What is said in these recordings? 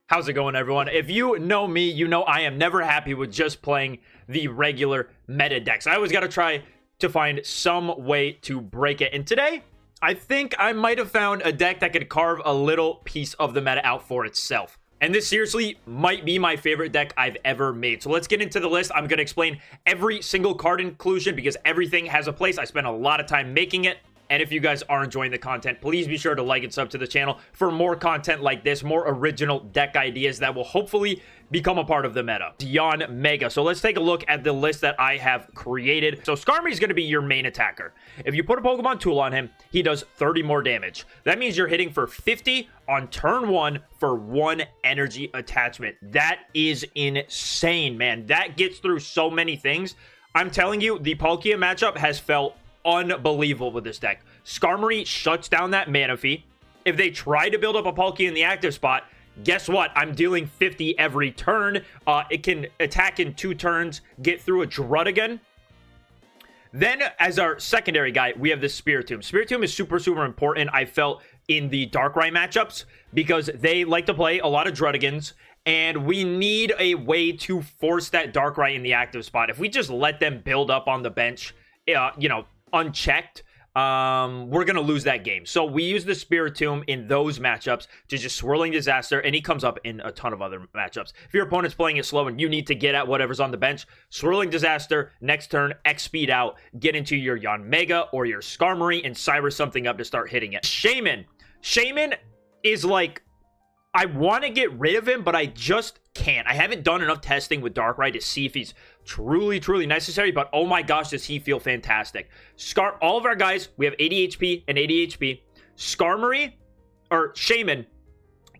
How's it going, everyone? If you know me, you know I am never happy with just playing the regular meta decks. I always got to try to find some way to break it. And today, I think I might have found a deck that could carve a little piece of the meta out for itself. And this seriously might be my favorite deck I've ever made. So let's get into the list. I'm going to explain every single card inclusion because everything has a place. I spent a lot of time making it. And if you guys are enjoying the content, please be sure to like and sub to the channel for more content like this, more original deck ideas that will hopefully become a part of the meta. Yanmega. So let's take a look at the list that I have created. So Starmie is going to be your main attacker. If you put a Pokemon tool on him, he does 30 more damage. That means you're hitting for 50 on turn 1 for 1 energy attachment. That is insane, man. That gets through so many things. I'm telling you, the Palkia matchup has felt unbelievable with this deck. Starmie shuts down that mana fee. If they try to build up a Palkia in the active spot, guess what? I'm dealing 50 every turn. It can attack in 2 turns, get through a Druddigon. Then, as our secondary guy, we have the Spiritomb. Spiritomb is super, super important, I felt, in the Darkrai matchups because they like to play a lot of Druddigons, and we need a way to force that Darkrai in the active spot. If we just let them build up on the bench, unchecked, we're gonna lose that game. So we use the Spiritomb in those matchups to just Swirling Disaster, and he comes up in a ton of other matchups. If your opponent's playing it slow and you need to get at whatever's on the bench, Swirling Disaster, next turn, X speed out, get into your Yanmega or your Starmie and Cyrus something up to start hitting it. Shaman is like, I want to get rid of him, but I just can't. I haven't done enough testing with Darkrai to see if he's truly necessary, but oh my gosh, does he feel fantastic. All of our guys, we have 80 HP and 80 HP. Shaman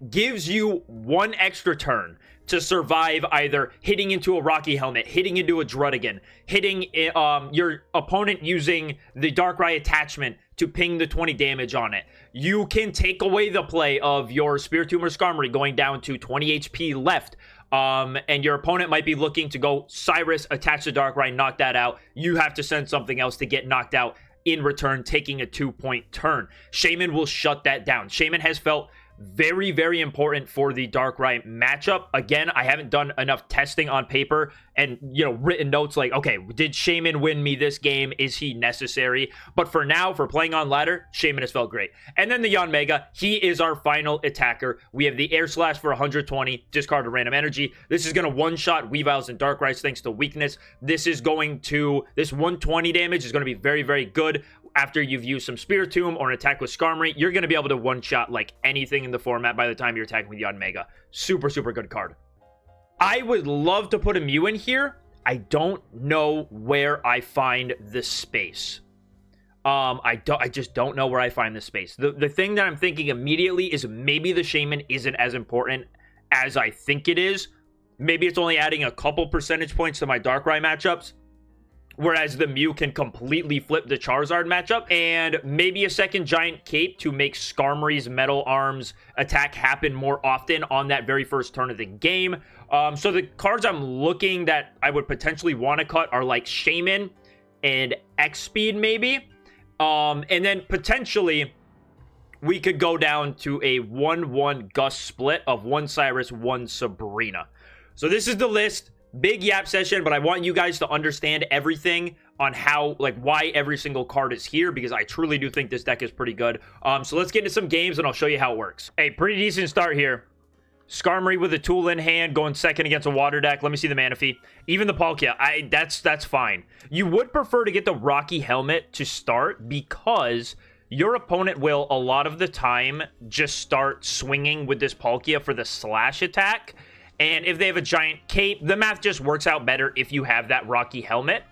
gives you 1 extra turn to survive either hitting into a Rocky Helmet, hitting into a Druddigon, hitting your opponent using the Darkrai attachment to ping the 20 damage on it. You can take away the play of your Spiritomb or Starmie going down to 20 HP left. And your opponent might be looking to go Cyrus, attach the Darkrai, knock that out. You have to send something else to get knocked out in return, taking a 2-point turn. Shaman will shut that down. Shaman has felt very important for the Darkrai matchup. Again, I haven't done enough testing on paper and, written notes like, okay, did Shaman win me this game? Is he necessary? But for now, for playing on ladder, Shaman has felt great. And then the Yanmega, he is our final attacker. We have the Air Slash for 120, discard a random energy. This is going to one-shot Weaviles and Darkrai's thanks to weakness. This 120 damage is going to be very good. After you've used some Spiritomb or an attack with Starmie, you're going to be able to one-shot like anything in the format by the time you're attacking with Yanmega. Super good card. I would love to put a Mew in here. I don't know where I find the space. I just don't know where I find the space. The thing that I'm thinking immediately is maybe the Shaman isn't as important as I think it is. Maybe it's only adding a couple percentage points to my Darkrai matchups, whereas the Mew can completely flip the Charizard matchup, and maybe a second Giant Cape to make Starmie's Metal Arms attack happen more often on that very first turn of the game. So the cards I'm looking that I would potentially want to cut are like Shaman and X-Speed maybe. And then potentially we could go down to a 1-1 Gust split of 1 Cyrus, 1 Sabrina. So this is the list. Big yap session, but I want you guys to understand everything on how, why every single card is here, because I truly do think this deck is pretty good. So let's get into some games and I'll show you how it works. Hey, pretty decent start here. Starmie with a tool in hand, going second against a water deck. Let me see the mana fee. Even the Palkia, that's fine. You would prefer to get the Rocky Helmet to start because your opponent will, a lot of the time, just start swinging with this Palkia for the slash attack. And if they have a Giant Cape, the math just works out better if you have that Rocky Helmet.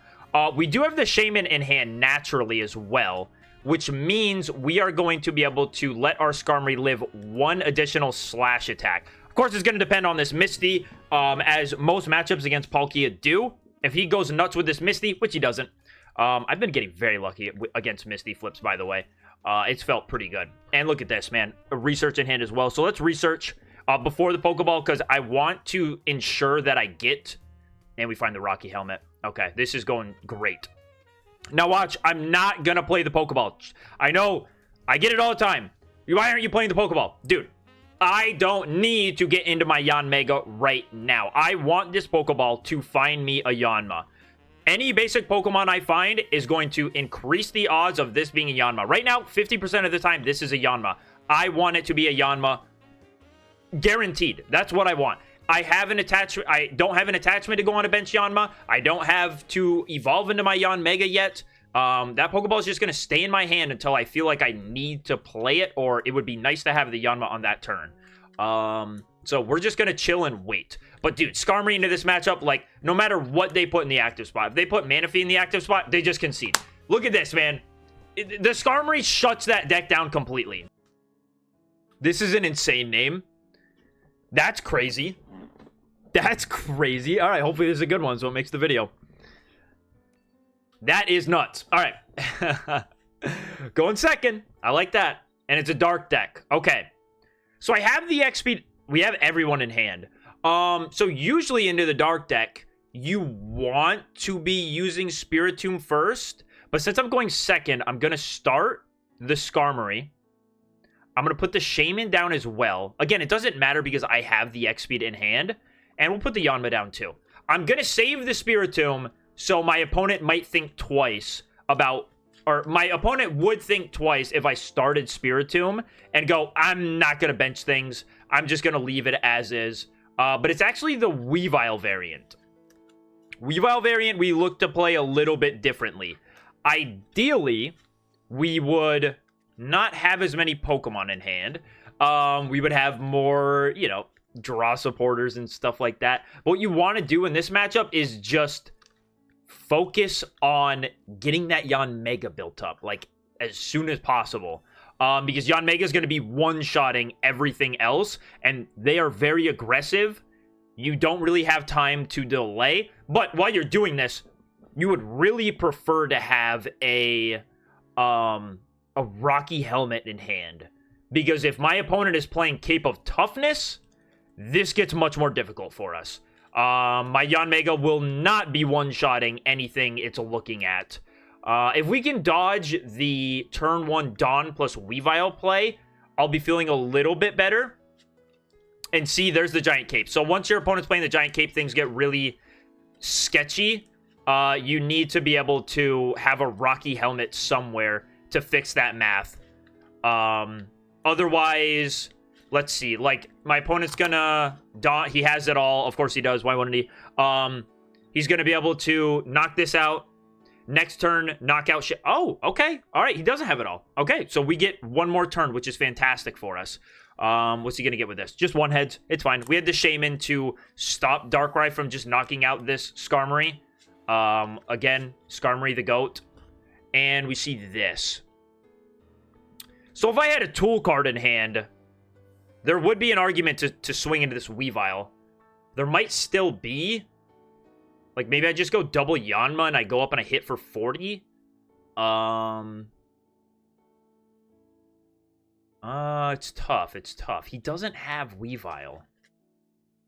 We do have the Shaman in hand naturally as well, which means we are going to be able to let our Starmie live 1 additional slash attack. Of course, it's going to depend on this Misty, as most matchups against Palkia do. If he goes nuts with this Misty, which he doesn't. I've been getting very lucky against Misty flips, by the way. It's felt pretty good. And look at this, man. A research in hand as well. So let's research before the Pokeball, because I want to ensure that I get... And we find the Rocky Helmet. Okay, this is going great. Now watch, I'm not going to play the Pokeball. I know, I get it all the time. Why aren't you playing the Pokeball? Dude, I don't need to get into my Yanmega right now. I want this Pokeball to find me a Yanma. Any basic Pokemon I find is going to increase the odds of this being a Yanma. Right now, 50% of the time, this is a Yanma. I want it to be a Yanma. Guaranteed. That's what I want. I have an attachment. I don't have an attachment to go on a bench Yanma. I don't have to evolve into my Yanmega yet. That Pokeball is just going to stay in my hand until I feel like I need to play it, or it would be nice to have the Yanma on that turn. So we're just going to chill and wait. But dude, Skarmory into this matchup, like, no matter what they put in the active spot, if they put Manaphy in the active spot, they just concede. Look at this, man. The Skarmory shuts that deck down completely. This is an insane name. That's crazy. That's crazy. All right, hopefully this is a good one, so it makes the video. That is nuts. All right. Going second. I like that. And it's a dark deck. Okay. So I have the XP. We have everyone in hand. So usually into the dark deck, you want to be using Spiritomb first. But since I'm going second, I'm going to start the Skarmory. I'm going to put the Shaman down as well. Again, it doesn't matter because I have the X-Speed in hand. And we'll put the Yanma down too. I'm going to save the Spiritomb so my opponent might think twice about... Or my opponent would think twice if I started Spiritomb and go, I'm not going to bench things. I'm just going to leave it as is. But it's actually the Weavile variant. Weavile variant we look to play a little bit differently. Ideally, we would not have as many Pokemon in hand. We would have more, you know, draw supporters and stuff like that. But what you want to do in this matchup is just focus on getting that Yanmega built up, like, as soon as possible. Because Yanmega is going to be one-shotting everything else, and they are very aggressive. You don't really have time to delay. But while you're doing this, you would really prefer to have a Rocky Helmet in hand. Because if my opponent is playing Cape of Toughness, this gets much more difficult for us. My Yanmega will not be one-shotting anything it's looking at. If we can dodge the turn 1 Dawn plus Weavile play, I'll be feeling a little bit better. And see, there's the Giant Cape. So once your opponent's playing the Giant Cape, things get really sketchy. You need to be able to have a Rocky Helmet somewhere to fix that math. Otherwise, let's see. Like, my opponent's gonna... He has it all. Of course he does. Why wouldn't he? He's gonna be able to knock this out. Next turn, knock out shit. Oh, okay. All right, he doesn't have it all. Okay, so we get one more turn, which is fantastic for us. What's he gonna get with this? Just one heads. It's fine. We had the Shaman to stop Darkrai from just knocking out this Skarmory. Again, Skarmory the GOAT. And we see this. So if I had a tool card in hand, there would be an argument to swing into this Weavile. There might still be. Like, maybe I just go double Yanma and I go up and I hit for 40. It's tough. It's tough. He doesn't have Weavile.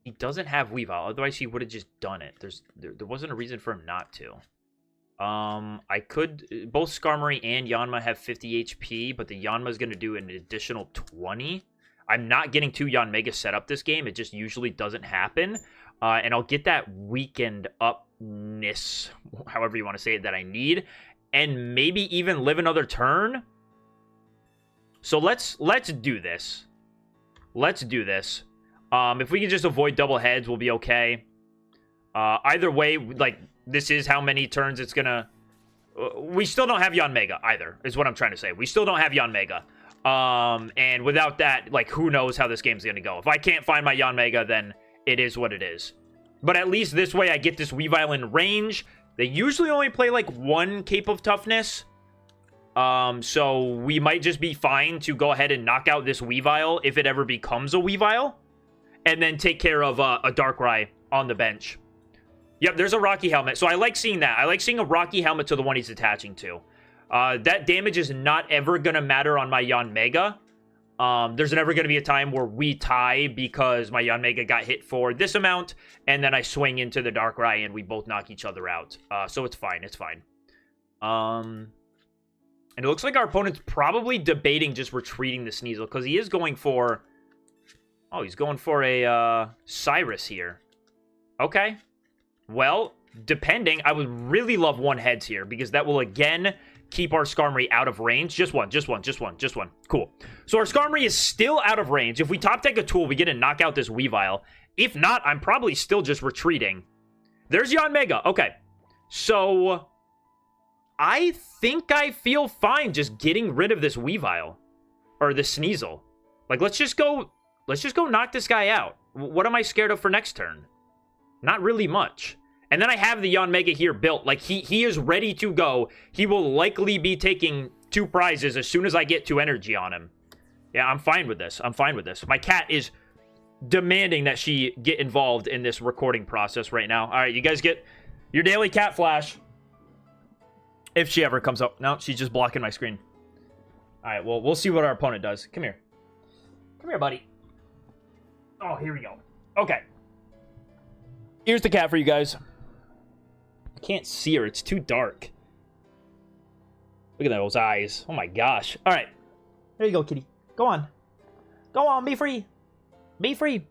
He doesn't have Weavile. Otherwise, he would have just done it. There wasn't a reason for him not to. I could... Both Skarmory and Yanma have 50 HP, but the Yanma is going to do an additional 20. I'm not getting 2 Yanmega set up this game. It just usually doesn't happen. And I'll get that weakened upness, however you want to say it, that I need. And maybe even live another turn. So let's do this. Let's do this. If we can just avoid double heads, we'll be okay. Either way, like, this is how many turns it's gonna... we still don't have Yanmega either, is what I'm trying to say. We still don't have Yanmega. And without that, like, who knows how this game's gonna go. If I can't find my Yanmega, then it is what it is. But at least this way I get this Weavile in range. They usually only play, like, 1 Cape of Toughness. So we might just be fine to go ahead and knock out this Weavile if it ever becomes a Weavile. And then take care of a Darkrai on the bench. Yep, there's a Rocky Helmet. So I like seeing that. I like seeing a Rocky Helmet to the one he's attaching to. That damage is not ever going to matter on my Yanmega. There's never going to be a time where we tie because my Yanmega got hit for this amount, and then I swing into the Darkrai and we both knock each other out. So it's fine. It's fine. And it looks like our opponent's probably debating just retreating the Sneasel because he is going for Oh, he's going for a Cyrus here. Okay. Well, depending, I would really love one heads here because that will again keep our Skarmory out of range. Just one. Cool. So our Skarmory is still out of range. If we top deck a tool, we get to knock out this Weavile. If not, I'm probably still just retreating. There's Yanmega. Okay. So I think I feel fine just getting rid of this Weavile. Or this Sneasel. Like, let's just go knock this guy out. What am I scared of for next turn? Not really much. And then I have the Yanmega here built. Like, he is ready to go. He will likely be taking 2 prizes as soon as I get 2 energy on him. Yeah, I'm fine with this. My cat is demanding that she get involved in this recording process right now. All right, you guys get your daily cat flash. If she ever comes up. No, she's just blocking my screen. All right, well, we'll see what our opponent does. Come here. Come here, buddy. Oh, here we go. Okay. Here's the cat for you guys. I can't see her. It's too dark. Look at those eyes. Oh, my gosh. All right. There you go, kitty. Go on. Go on. Be free. Be free.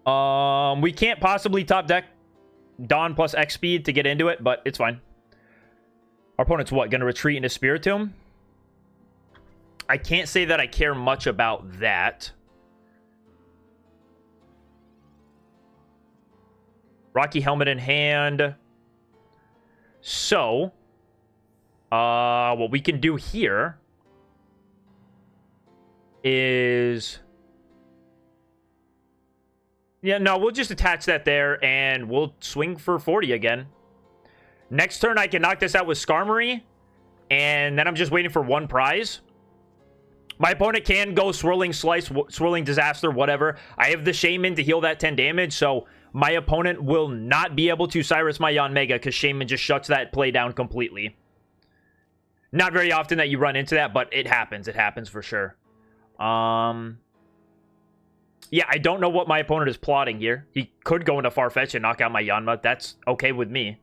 We can't possibly top deck Dawn plus X speed to get into it, but it's fine. Our opponent's what? Going to retreat into Spiritomb? I can't say that I care much about that. Rocky Helmet in hand. So, what we can do here is... Yeah, no, we'll just attach that there, and we'll swing for 40 again. Next turn, I can knock this out with Skarmory, and then I'm just waiting for 1 prize. My opponent can go Swirling Slice, Swirling Disaster, whatever. I have the Shaman to heal that 10 damage, so my opponent will not be able to Cyrus my Yanmega because Shaman just shuts that play down completely. Not very often that you run into that, but it happens. It happens for sure. Yeah, I don't know what my opponent is plotting here. He could go into Farfetch and knock out my Yanma. That's okay with me.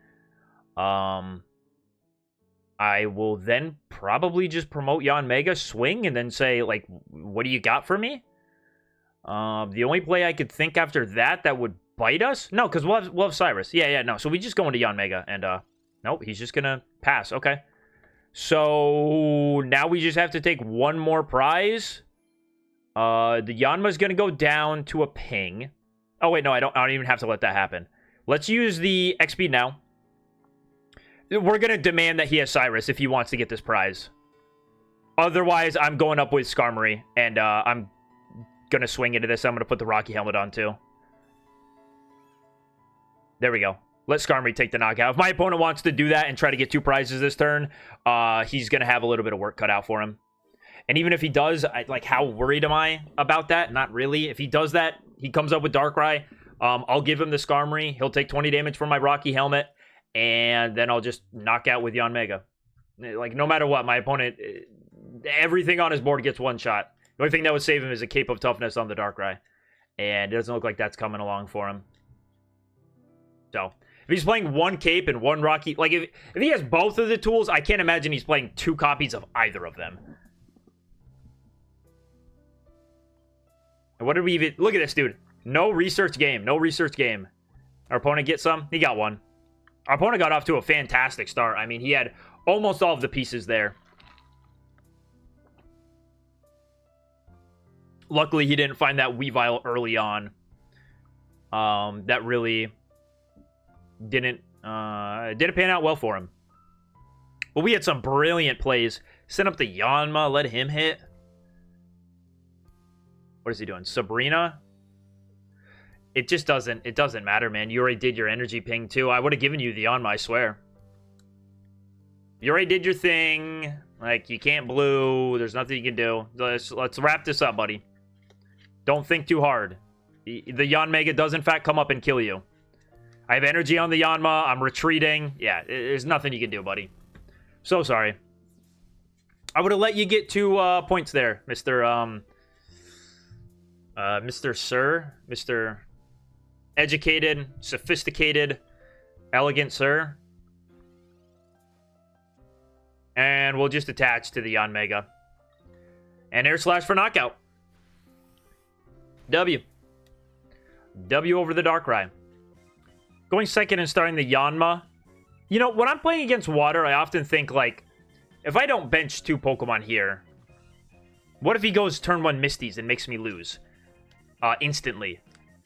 I will then probably just promote Yanmega, swing, and then say, like, what do you got for me? The only play I could think after that would bite us? No, because we'll have Cyrus. Yeah, no. So we just go into Yanmega, and, nope, he's just gonna pass. Okay. So now we just have to take 1 more prize. The Yanma's gonna go down to a ping. Oh, wait, no, I don't even have to let that happen. Let's use the XP now. We're going to demand that he has Cyrus if he wants to get this prize. Otherwise, I'm going up with Skarmory, and I'm going to swing into this. I'm going to put the Rocky Helmet on, too. There we go. Let Skarmory take the knockout. If my opponent wants to do that and try to get 2 prizes this turn, he's going to have a little bit of work cut out for him. And even if he does, how worried am I about that? Not really. If he does that, he comes up with Darkrai. I'll give him the Skarmory. He'll take 20 damage from my Rocky Helmet. And then I'll just knock out with Yanmega. Like, no matter what, my opponent, everything on his board gets 1 shot. The only thing that would save him is a Cape of Toughness on the Darkrai. And it doesn't look like that's coming along for him. So, if he's playing 1 Cape and 1 Rocky... Like, if he has both of the tools, I can't imagine he's playing 2 copies of either of them. And what did we even... Look at this, dude. No research game. No research game. Our opponent get some? He got 1. Our opponent got off to a fantastic start. I mean, he had almost all of the pieces there. Luckily, he didn't find that Weavile early on. That really didn't pan out well for him. But we had some brilliant plays. Sent up the Yanma, let him hit. What is he doing? Sabrina? It just doesn't matter, man. You already did your energy ping, too. I would have given you the Yanma, I swear. You already did your thing. Like, you can't blue. There's nothing you can do. Let's wrap this up, buddy. Don't think too hard. The Yanmega does, in fact, come up and kill you. I have energy on the Yanma. I'm retreating. Yeah, there's nothing you can do, buddy. So sorry. I would have let you get 2 points there, Mr. Sir. Mr. Educated, sophisticated, elegant sir. And we'll just attach to the Yanmega. And Air Slash for knockout. W. W over the Darkrai. Going second and starting the Yanma. You know, when I'm playing against water, I often think, like, if I don't bench 2 Pokemon here, what if he goes turn 1 Misties and makes me lose? Instantly.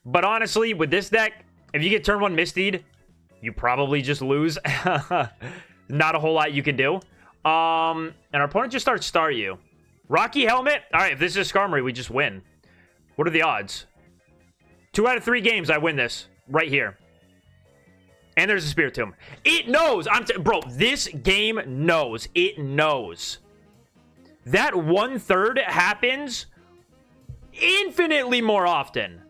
But honestly, with this deck, if you get turn 1 Mistied, you probably just lose. Not a whole lot you can do. And our opponent just starts Staryu. Rocky Helmet? Alright, if this is Skarmory, we just win. What are the odds? 2 out of 3 games, I win this. Right here. And there's a Spiritomb. It knows! Bro, this game knows. It knows. That 1/3 happens infinitely more often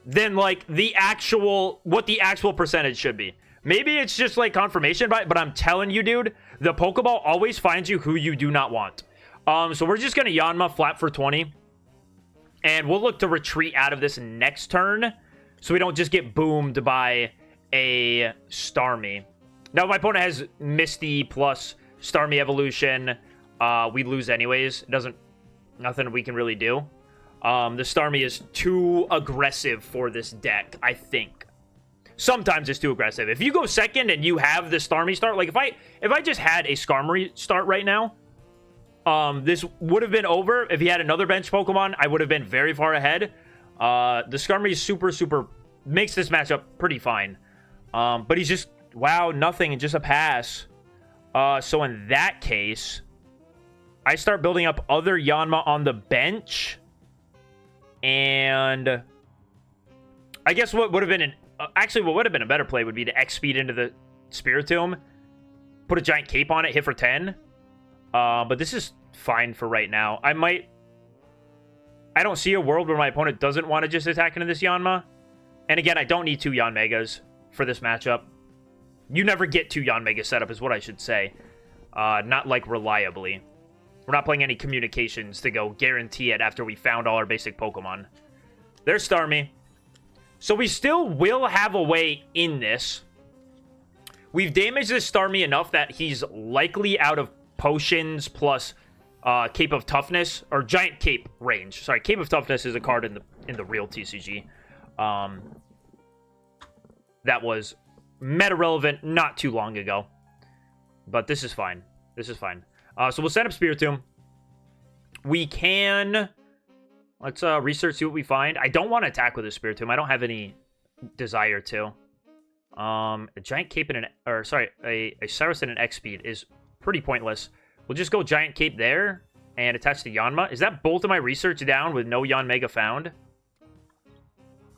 than, like, what the actual percentage should be. Maybe it's just, like, confirmation bias, but I'm telling you, dude, the Pokeball always finds you who you do not want. So we're just going to Yanma flat for 20. And we'll look to retreat out of this next turn so we don't just get boomed by a Starmie. Now, if my opponent has Misty plus Starmie Evolution, we lose anyways. Nothing we can really do. The Starmie is too aggressive for this deck, I think. Sometimes it's too aggressive. If you go second and you have the Starmie start, like if I just had a Skarmory start right now, this would have been over. If he had another bench Pokemon, I would have been very far ahead. The Skarmory super makes this matchup pretty fine. But he's just, wow, nothing, just a pass. So in that case, I start building up other Yanma on the bench. And I guess what would have been what would have been a better play would be to X-Speed into the Spiritomb, put a giant cape on it, hit for 10. But this is fine for right now. I don't see a world where my opponent doesn't want to just attack into this Yanma. And again, I don't need 2 Yanmegas for this matchup. You never get 2 Yanmega setup is what I should say. Not, like, reliably. We're not playing any communications to go guarantee it after we found all our basic Pokemon. There's Starmie. So we still will have a way in this. We've damaged this Starmie enough that he's likely out of potions plus Cape of Toughness, or Giant Cape range. Sorry, Cape of Toughness is a card in the real TCG. That was meta relevant not too long ago. But this is fine. This is fine. So we'll set up Spiritomb. We can... Let's research, see what we find. I don't want to attack with a Spiritomb. I don't have any desire to. A Giant Cape and a Cyrus and an X-Speed is pretty pointless. We'll just go Giant Cape there and attach the Yanma. Is that both of my research down with no Yanmega found?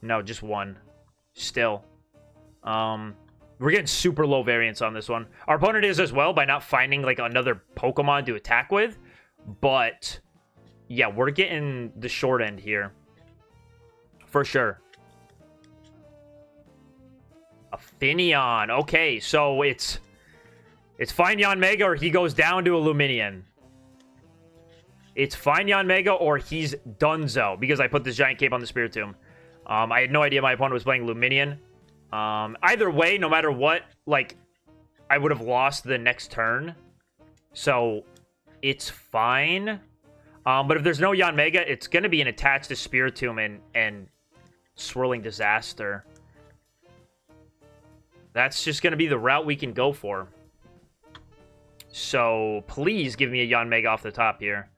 No, just one. Still. We're getting super low variance on this one. Our opponent is as well by not finding, like, another Pokemon to attack with. But, yeah, we're getting the short end here. For sure. A Finneon. Okay, so it's fine Yanmega or he goes down to a Lumineon. It's fine Yanmega or he's donezo because I put this Giant Cape on the Spiritomb. I had no idea my opponent was playing Lumineon. Either way, no matter what, like, I would have lost the next turn. So, it's fine. But if there's no Yanmega, it's going to be an attached to Spiritomb and Swirling Disaster. That's just going to be the route we can go for. So, please give me a Yanmega off the top here.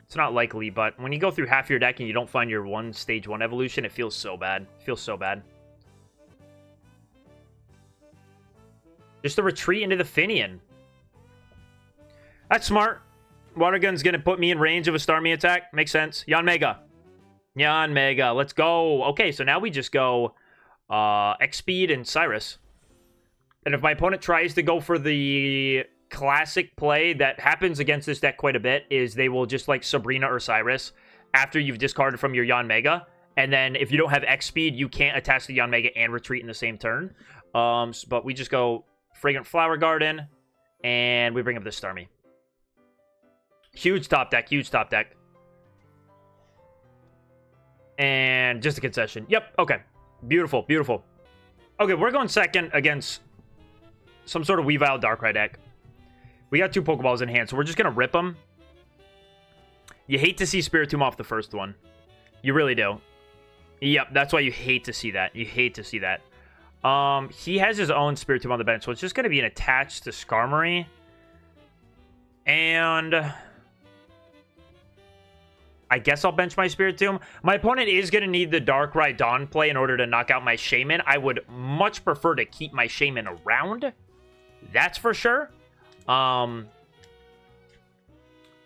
It's not likely, but when you go through half your deck and you don't find your stage 1 evolution, it feels so bad. It feels so bad. Just a retreat into the Finneon. That's smart. Water Gun's going to put me in range of a Starmie attack. Makes sense. Yanmega. Yanmega. Let's go. Okay, so now we just go X-Speed and Cyrus. And if my opponent tries to go for the classic play that happens against this deck quite a bit, is they will just, like, Sabrina or Cyrus after you've discarded from your Yanmega. And then if you don't have X-Speed, you can't attach the Yanmega and retreat in the same turn. But we just go Fragrant Flower Garden, and we bring up this Starmie. Huge top deck, huge top deck. And just a concession. Yep, okay. Beautiful, beautiful. Okay, we're going second against some sort of Weavile Darkrai deck. We got 2 Pokeballs in hand, so we're just going to rip them. You hate to see Spiritomb off the first one. You really do. Yep, that's why you hate to see that. You hate to see that. He has his own Spiritomb on the bench, so it's just going to be an attached to Skarmory. And I guess I'll bench my Spiritomb. My opponent is going to need the Darkrai Dawn play in order to knock out my Shaman. I would much prefer to keep my Shaman around. That's for sure. But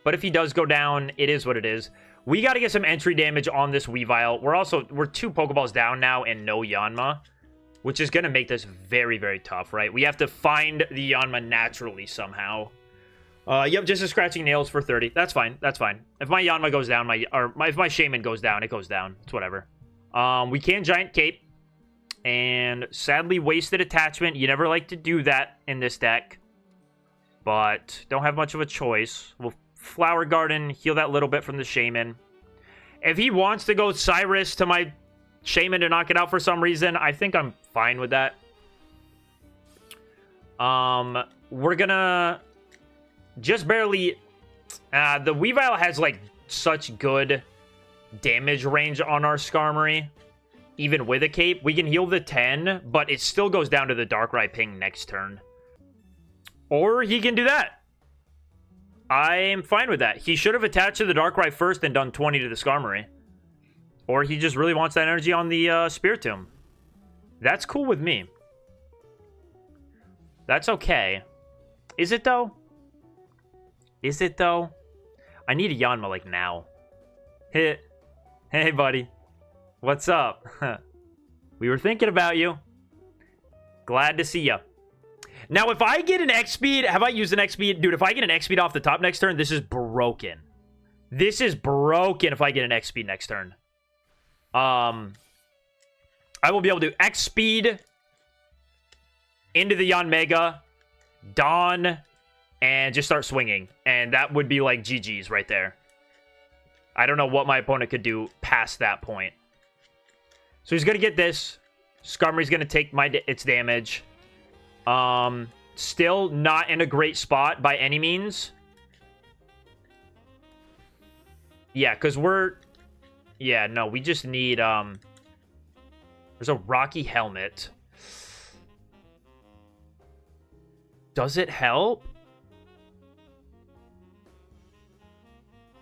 if he does go down, it is what it is. We got to get some entry damage on this Weavile. We're 2 Pokeballs down now and no Yanma, which is going to make this very, very tough, right? We have to find the Yanma naturally somehow. Yep, just a scratching nails for 30. That's fine. That's fine. If my Yanma goes down, if my Shaman goes down, it goes down. It's whatever. We can Giant Cape. And sadly, wasted attachment. You never like to do that in this deck. But don't have much of a choice. We'll Flower Garden, heal that little bit from the Shaman. If he wants to go Cyrus to my Shaman to knock it out for some reason, I think I'm fine with that. We're gonna just barely... the Weavile has, like, such good damage range on our Skarmory. Even with a cape. We can heal the 10, but it still goes down to the Darkrai ping next turn. Or he can do that. I'm fine with that. He should have attached to the Darkrai first and done 20 to the Skarmory. Or he just really wants that energy on the Spiritomb. That's cool with me. That's okay. Is it, though? Is it, though? I need a Yanma, like, now. Hey, buddy. What's up? We were thinking about you. Glad to see ya. Now, if I get an X-Speed... Have I used an X-Speed? Dude, if I get an X-Speed off the top next turn, this is broken. This is broken if I get an X-Speed next turn. I will be able to X-Speed into the Yanmega, Dawn, and just start swinging. And that would be like GG's right there. I don't know what my opponent could do past that point. So he's going to get this. Skarmory's going to take its damage. Still not in a great spot by any means. Yeah, because we're... Yeah, no, we just need, there's a Rocky Helmet. Does it help?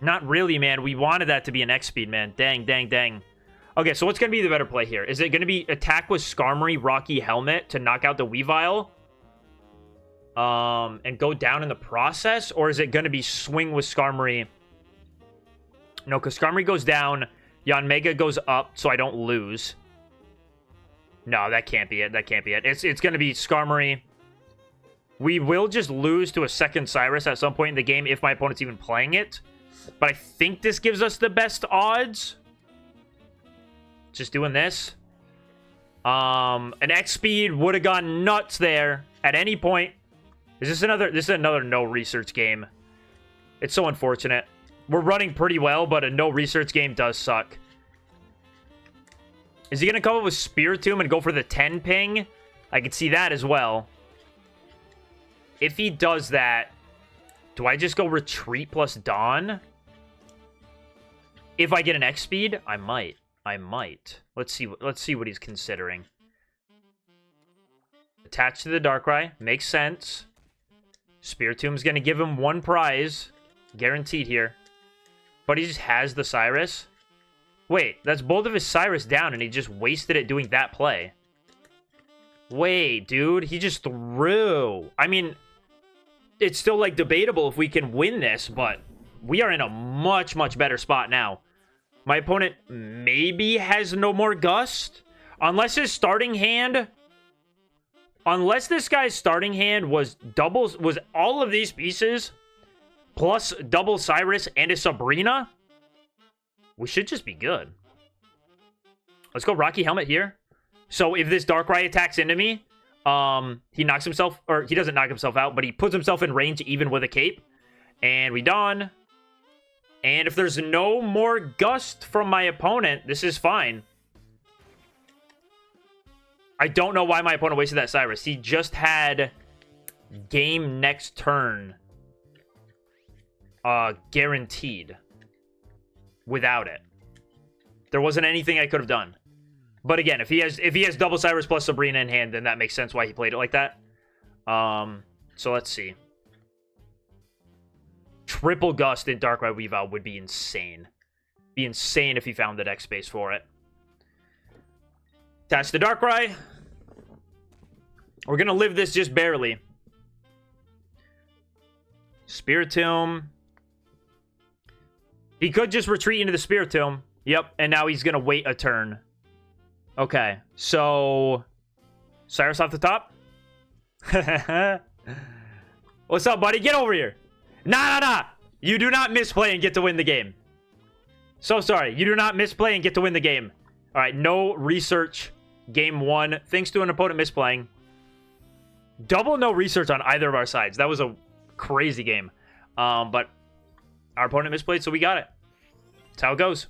Not really, man. We wanted that to be an X-Speed, man. Dang, dang, dang. Okay, so what's going to be the better play here? Is it going to be attack with Skarmory, Rocky Helmet to knock out the Weavile? And go down in the process? Or is it going to be swing with Skarmory? No, because Skarmory goes down, Yanmega goes up, so I don't lose. No, that can't be it. That can't be it. It's going to be Skarmory. We will just lose to a second Cyrus at some point in the game if my opponent's even playing it. But I think this gives us the best odds. Just doing this. An X-Speed would have gone nuts there at any point. This is another no research game. It's so unfortunate. We're running pretty well, but a no research game does suck. Is he going to come up with Spiritomb and go for the 10 ping? I could see that as well. If he does that, do I just go Retreat plus Dawn? If I get an X-Speed, I might. I might. Let's see what he's considering. Attached to the Darkrai. Makes sense. Spiritomb's going to give him one prize. Guaranteed here. But he just has the Cyrus. Wait, that's both of his Cyrus down, and he just wasted it doing that play. Wait, dude. He just threw. I mean, it's still, like, debatable if we can win this, but we are in a much, much better spot now. My opponent maybe has no more Gust. Unless his starting hand... Unless this guy's starting hand was all of these pieces, plus double Cyrus and a Sabrina, we should just be good. Let's go Rocky Helmet here. So if this Darkrai attacks into me, he knocks himself, or he doesn't knock himself out, but he puts himself in range even with a cape. And we done. And if there's no more Gust from my opponent, this is fine. I don't know why my opponent wasted that Cyrus. He just had game next turn guaranteed without it. There wasn't anything I could have done. But again, if he has Double Cyrus plus Sabrina in hand, then that makes sense why he played it like that. So let's see. Triple Gust in Darkrai Weavile would be insane. Be insane if he found the deck space for it. Attach the Darkrai. We're gonna live this just barely. Spiritomb. He could just retreat into the Spiritomb. Yep, and now he's gonna wait a turn. Okay, so Cyrus off the top. What's up, buddy? Get over here. Nah. You do not misplay and get to win the game. So sorry. You do not misplay and get to win the game. All right, no research. Game 1. Thanks to an opponent misplaying. Double no research on either of our sides. That was a crazy game. But our opponent misplayed, so we got it. That's how it goes.